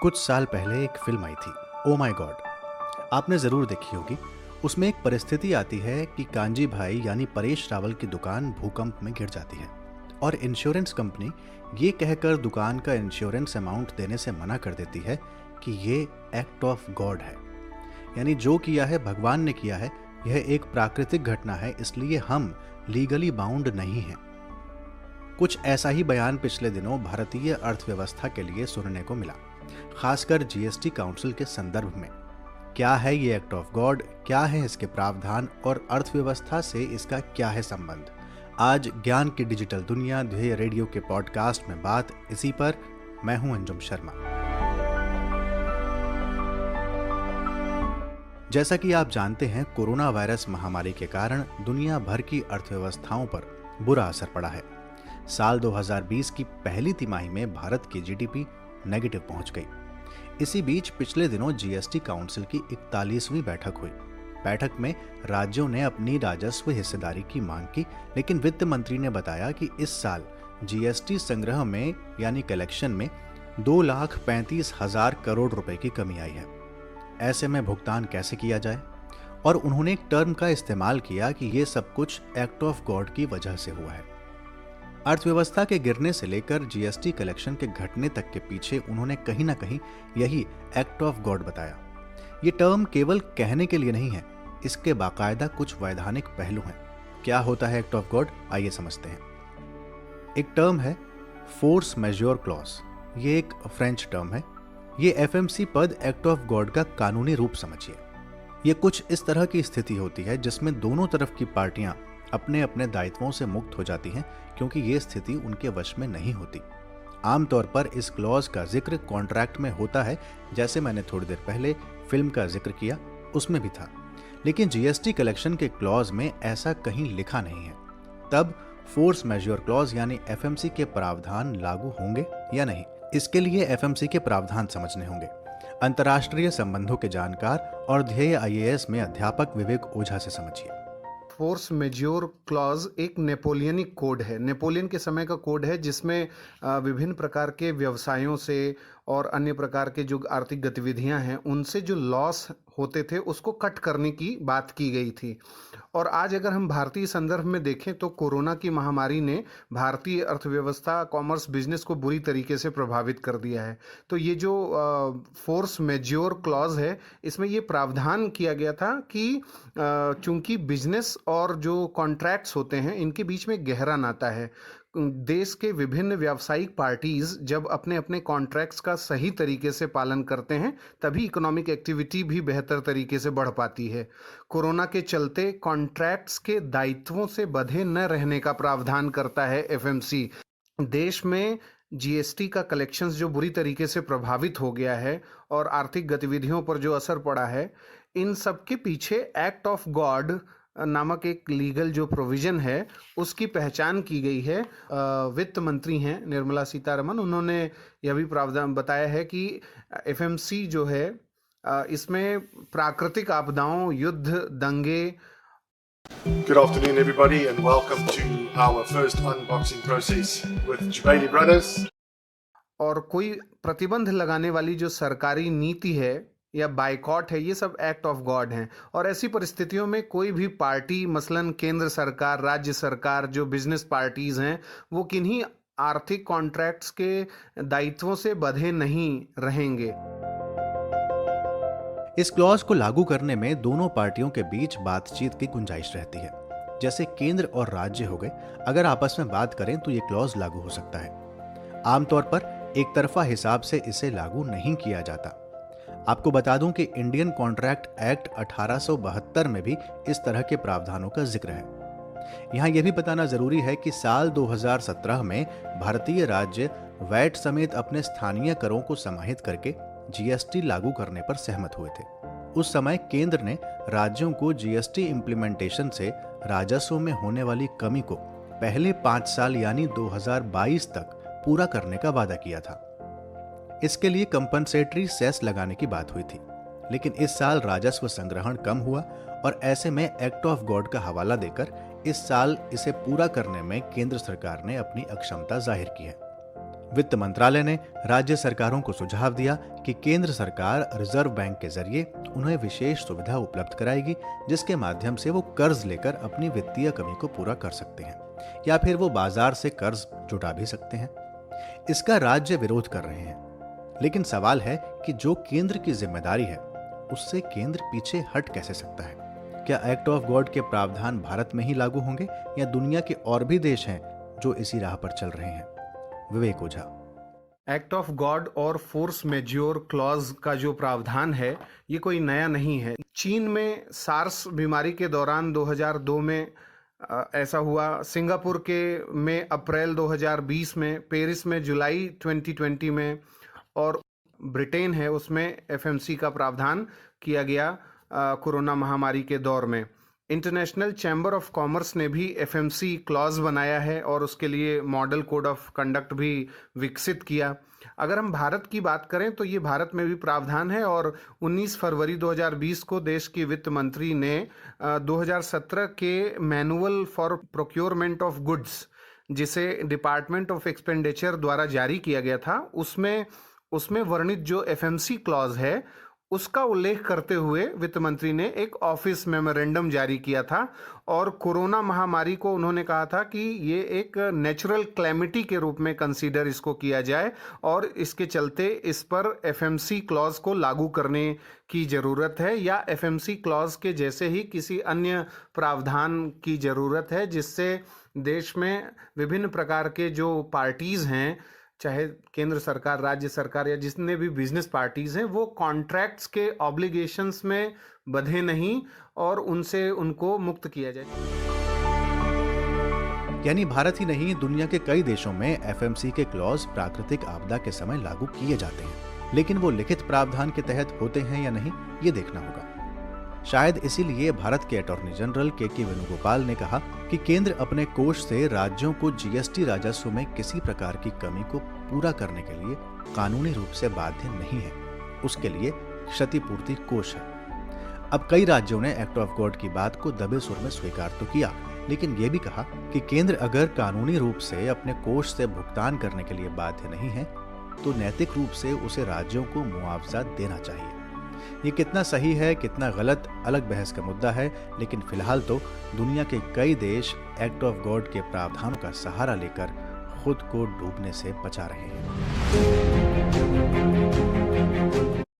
कुछ साल पहले एक फिल्म आई थी, ओ माय गॉड। आपने ज़रूर देखी होगी। उसमें एक परिस्थिति आती है कि कांजी भाई यानी परेश रावल की दुकान भूकंप में गिर जाती है और इंश्योरेंस कंपनी ये कहकर दुकान का इंश्योरेंस अमाउंट देने से मना कर देती है कि ये एक्ट ऑफ गॉड है, यानी जो किया है भगवान ने किया है, यह एक प्राकृतिक घटना है, इसलिए हम लीगली बाउंड नहीं हैं। कुछ ऐसा ही बयान पिछले दिनों भारतीय अर्थव्यवस्था के लिए सुनने को मिला, खासकर जीएसटी काउंसिल के संदर्भ में। क्या है ये एक्ट ऑफ गॉड, क्या है इसके प्रावधान और अर्थव्यवस्था से इसका क्या है संबंध? आज ज्ञान की डिजिटल दुनिया ध्येय रेडियो के पॉडकास्ट में बात इसी पर। मैं हूं अंजुम शर्मा। जैसा कि आप जानते हैं, कोरोना वायरस महामारी के कारण दुनिया भर की अर्थव्यवस्थाओं पर बुरा असर पड़ा है। साल 2020 की पहली तिमाही में भारत की जीडीपी नेगेटिव पहुंच गई। इसी बीच पिछले दिनों जीएसटी काउंसिल की 41वीं बैठक हुई। बैठक में राज्यों ने अपनी राजस्व हिस्सेदारी की मांग की, लेकिन वित्त मंत्री ने बताया कि इस साल जीएसटी संग्रह में यानी कलेक्शन में 2,35,000 करोड़ रुपए की कमी आई है। ऐसे में भुगतान कैसे किया जाए? और उन्होंने एक टर्म का इस्तेमाल किया कि ये सब कुछ एक्ट ऑफ गॉड की वजह से हुआ है। अर्थव्यवस्था के गिरने से लेकर जीएसटी कलेक्शन के घटने तक के पीछे उन्होंने कहीं ना कहीं यही एक्ट ऑफ गॉड बताया। ये टर्म केवल कहने के लिए नहीं है, इसके बाकायदा कुछ वैधानिक पहलू हैं। क्या होता है एक्ट ऑफ गॉड, आइए समझते हैं। एक टर्म है फोर्स मैज्योर क्लॉज। ये एक फ्रेंच टर्म है। ये एफएमसी पद एक्ट ऑफ गॉड का कानूनी रूप समझिए। ये कुछ इस तरह की स्थिति होती है जिसमें दोनों तरफ की पार्टियां अपने अपने दायित्वों से मुक्त हो जाती हैं, क्योंकि ये स्थिति उनके वश में नहीं होती। आमतौर पर इस क्लॉज का जिक्र कॉन्ट्रैक्ट में होता है, जैसे मैंने थोड़ी देर पहले फिल्म का जिक्र किया, उसमें भी था। लेकिन जीएसटी कलेक्शन के क्लॉज में ऐसा कहीं लिखा नहीं है। तब फोर्स मैज्योर क्लॉज यानी एफएमसी के प्रावधान लागू होंगे या नहीं, इसके लिए एफएमसी के प्रावधान समझने होंगे। अंतर्राष्ट्रीय संबंधों के जानकार और ध्येय आईएएस में अध्यापक विवेक ओझा से समझिए। फोर्स मेज्योर क्लॉज एक नेपोलियनिक कोड है। नेपोलियन के समय का कोड है जिसमें विभिन्न प्रकार के व्यवसायों से और अन्य प्रकार के जो आर्थिक गतिविधियां हैं उनसे जो लॉस होते थे उसको कट करने की बात की गई थी। और आज अगर हम भारतीय संदर्भ में देखें तो कोरोना की महामारी ने भारतीय अर्थव्यवस्था, कॉमर्स, बिजनेस को बुरी तरीके से प्रभावित कर दिया है। तो ये जो फोर्स मेज्योर क्लॉज है, इसमें ये प्रावधान किया गया था कि चूंकि बिजनेस और जो कॉन्ट्रैक्ट्स होते हैं इनके बीच में गहरा नाता है। देश के विभिन्न व्यावसायिक पार्टीज जब अपने अपने कॉन्ट्रैक्ट्स का सही तरीके से पालन करते हैं तभी इकोनॉमिक एक्टिविटी भी बेहतर तरीके से बढ़ पाती है। कोरोना के चलते कॉन्ट्रैक्ट्स के दायित्वों से बंधे न रहने का प्रावधान करता है एफएमसी। देश में जीएसटी का कलेक्शंस जो बुरी तरीके से प्रभावित हो गया है और आर्थिक गतिविधियों पर जो असर पड़ा है, इन सब के पीछे एक्ट ऑफ गॉड नामक एक लीगल जो प्रोविजन है उसकी पहचान की गई है। वित्त मंत्री हैं निर्मला सीतारमण, उन्होंने यह भी प्रावधान बताया है कि एफएमसी जो है इसमें प्राकृतिक आपदाओं, युद्ध, दंगे। Good afternoon everybody and welcome to our first unboxing process with Jubaili Brothers. और कोई प्रतिबंध लगाने वाली जो सरकारी नीति है या बाइकॉट है, ये सब एक्ट ऑफ गॉड हैं। और ऐसी परिस्थितियों में कोई भी पार्टी, मसलन केंद्र सरकार, राज्य सरकार, जो बिजनेस पार्टीज हैं, वो किन्हीं आर्थिक कॉन्ट्रैक्ट्स के दायित्वों से बंधे नहीं रहेंगे। इस क्लॉज को लागू करने में दोनों पार्टियों के बीच बातचीत की गुंजाइश रहती है। जैसे केंद्र और राज्य हो गए, अगर आपस में बात करें तो ये क्लॉज लागू हो सकता है। आमतौर पर एक तरफा हिसाब से इसे लागू नहीं किया जाता। आपको बता दूं कि इंडियन कॉन्ट्रैक्ट एक्ट 1872 में भी इस तरह के प्रावधानों का जिक्र है। यहां यह भी बताना जरूरी है कि साल 2017 में भारतीय राज्य वैट समेत अपने स्थानीय करों को समाहित करके जीएसटी लागू करने पर सहमत हुए थे। उस समय केंद्र ने राज्यों को जीएसटी इंप्लीमेंटेशन से राजस्व में होने वाली कमी को पहले 5 साल यानी 2022 तक पूरा करने का वादा किया था। इसके लिए कंपनसेटरी सेस लगाने की बात हुई थी, लेकिन इस साल राजस्व संग्रहण कम हुआ और ऐसे में एक्ट ऑफ गॉड का हवाला देकर इस साल इसे पूरा करने में केंद्र सरकार ने अपनी अक्षमता जाहिर की है। वित्त मंत्रालय ने राज्य सरकारों को सुझाव दिया कि केंद्र सरकार रिजर्व बैंक के जरिए उन्हें विशेष सुविधा उपलब्ध कराएगी, जिसके माध्यम से वो कर्ज लेकर अपनी वित्तीय कमी को पूरा कर सकते हैं, या फिर वो बाजार से कर्ज जुटा भी सकते हैं। इसका राज्य विरोध कर रहे हैं, लेकिन सवाल है कि जो केंद्र की जिम्मेदारी है उससे केंद्र पीछे हट कैसे सकता है? क्या एक्ट ऑफ गॉड के प्रावधान भारत में ही लागू होंगे या दुनिया के और भी देश हैं जो इसी राह पर चल रहे हैं? विवेक ओझा। एक्ट ऑफ गॉड और फोर्स मेज्योर क्लॉज का जो प्रावधान है ये कोई नया नहीं है। चीन में सार्स बीमारी के दौरान 2002 में ऐसा हुआ, सिंगापुर के में अप्रैल 2020 में, पेरिस में जुलाई 2020 में, और ब्रिटेन है उसमें एफएमसी का प्रावधान किया गया कोरोना महामारी के दौर में। इंटरनेशनल चैम्बर ऑफ कॉमर्स ने भी एफएमसी क्लॉज बनाया है और उसके लिए मॉडल कोड ऑफ कंडक्ट भी विकसित किया। अगर हम भारत की बात करें तो ये भारत में भी प्रावधान है और 19 फरवरी 2020 को देश की वित्त मंत्री ने 2017 के manual for procurement of goods, जिसे डिपार्टमेंट ऑफ एक्सपेंडिचर द्वारा जारी किया गया था, उसमें वर्णित जो एफएमसी क्लॉज है उसका उल्लेख करते हुए वित्त मंत्री ने एक ऑफिस मेमोरेंडम जारी किया था और कोरोना महामारी को उन्होंने कहा था कि ये एक नेचुरल क्लैमिटी के रूप में कंसीडर इसको किया जाए और इसके चलते इस पर एफएमसी क्लॉज को लागू करने की ज़रूरत है या एफएमसी क्लॉज के जैसे ही किसी अन्य प्रावधान की ज़रूरत है, जिससे देश में विभिन्न प्रकार के जो पार्टीज़ हैं, चाहे केंद्र सरकार, राज्य सरकार या जितने भी बिजनेस पार्टीज हैं, वो कॉन्ट्रैक्ट्स के ऑब्लिगेशंस में बंधे नहीं और उनसे उनको मुक्त किया जाए। यानी भारत ही नहीं, दुनिया के कई देशों में एफएमसी के क्लॉज प्राकृतिक आपदा के समय लागू किए जाते हैं, लेकिन वो लिखित प्रावधान के तहत होते हैं या नहीं, ये देखना होगा। शायद इसीलिए भारत के अटॉर्नी जनरल के वेणुगोपाल ने कहा कि केंद्र अपने कोष से राज्यों को जीएसटी राजस्व में किसी प्रकार की कमी को पूरा करने के लिए कानूनी रूप से बाध्य नहीं है, उसके लिए क्षतिपूर्ति कोष है। अब कई राज्यों ने एक्ट ऑफ गॉड की बात को दबे सुर में स्वीकार तो किया, लेकिन यह भी कहा कि केंद्र अगर कानूनी रूप से अपने कोष से भुगतान करने के लिए बाध्य नहीं है तो नैतिक रूप से उसे राज्यों को मुआवजा देना चाहिए। ये कितना सही है, कितना गलत, अलग बहस का मुद्दा है, लेकिन फिलहाल तो दुनिया के कई देश एक्ट ऑफ गॉड के प्रावधानों का सहारा लेकर खुद को डूबने से बचा रहे हैं।